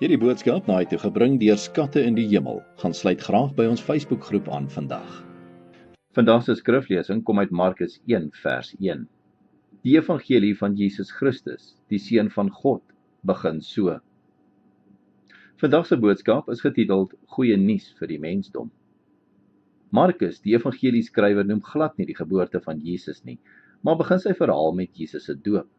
Hierdie boodskap na toe gebring deur Skatte in die Hemel. Gaan sluit graag by ons Facebookgroep aan vandag. Vandag se skriflesing kom uit Markus 1 vers 1. Die evangelie van Jesus Christus, die Seun van God, begin so. Vandag se boodskap is getiteld Goeie nuus vir die mensdom. Markus, die evangelieskrywer, noem glad nie die geboorte van Jesus nie, maar begin sy verhaal met Jesus se doop.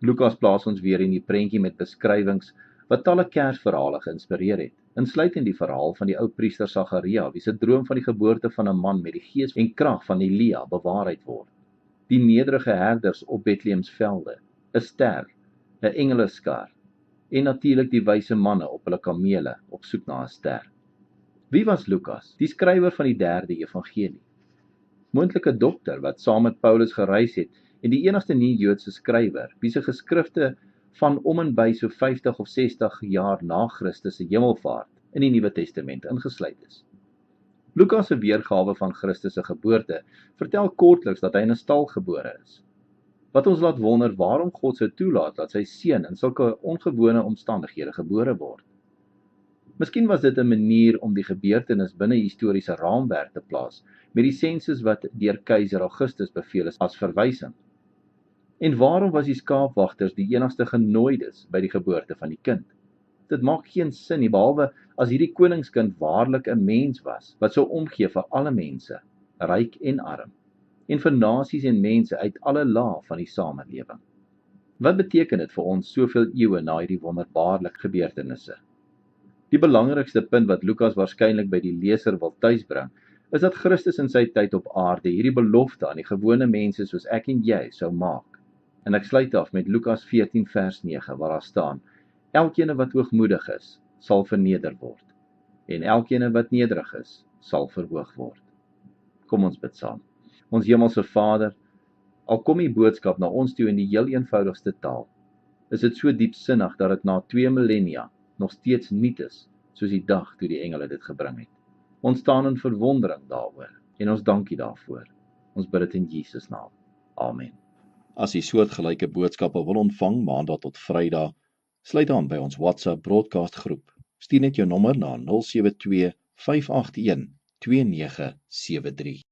Lukas plaas ons weer in die prentjie met beskrywings wat talle Kersverhale geïnspireer het, insluitend die verhaal van die ou priester Sagaria, wie se droom van die geboorte van 'n man met die gees en krag van Elia bewaarheid word. Die nederige herders op Betlehemsvelde, 'n ster, 'n engeleskar en natuurlik die wyse manne op hulle kamele op soek na 'n ster. Wie was Lukas, die skrywer van die 3de evangelie? Moontlik 'n dokter wat saam met Paulus gereis het en die enigste nie-Joodse skrywer, wie se geskrifte van om en by so 50 of 60 jaar na Christus se hemelvaart in die Nuwe Testament ingesluit is. Lukas se weergawe van Christus se geboorte vertel kortliks dat hy in 'n stal gebore is, wat ons laat wonder waarom God sou toelaat dat sy seun in sulke ongewone omstandighede gebore word. Miskien was dit 'n manier om die gebeurtenis binne historiese raamwerk te plaas, met die sensus wat deur keiser Augustus beveel is as verwysing. En waarom was die skaapwagters die enigste genooides by die geboorte van die kind? Dit maak geen sin nie, behalwe as hierdie koningskind waarlik 'n mens was, wat sou omgee vir alle mense, ryk en arm, en vir nasies en mense uit alle lae van die samelewing. Wat beteken dit vir ons soveel eeue na hierdie wonderbaarlike gebeurtenisse? Die belangrikste punt wat Lukas waarskynlik by die leser wil tuisbring, is dat Christus in sy tyd op aarde hierdie belofte aan die gewone mense soos ek en jy sou maak. En ek sluit af met Lukas 14 vers 9 waar daar staan: elkeen wat hoogmoedig is, sal verneder word, en elkeen wat nederig is, sal verhoog word. Kom ons bid saam. Ons hemelse Vader, al kom die boodskap na ons toe in die heel eenvoudigste taal, is dit so diepsinnig dat dit na 2 millennia nog steeds nuut is, soos die dag toe die engele dit gebring het. Ons staan in verwondering daaroor, en ons dankie daarvoor. Ons bid dit in Jesus naam. Amen. As jy soortgelyke boodskappe wil ontvang maandag tot Vrydag, sluit aan by ons WhatsApp broadcast groep. Stuur net jou nommer na 072 581 2973.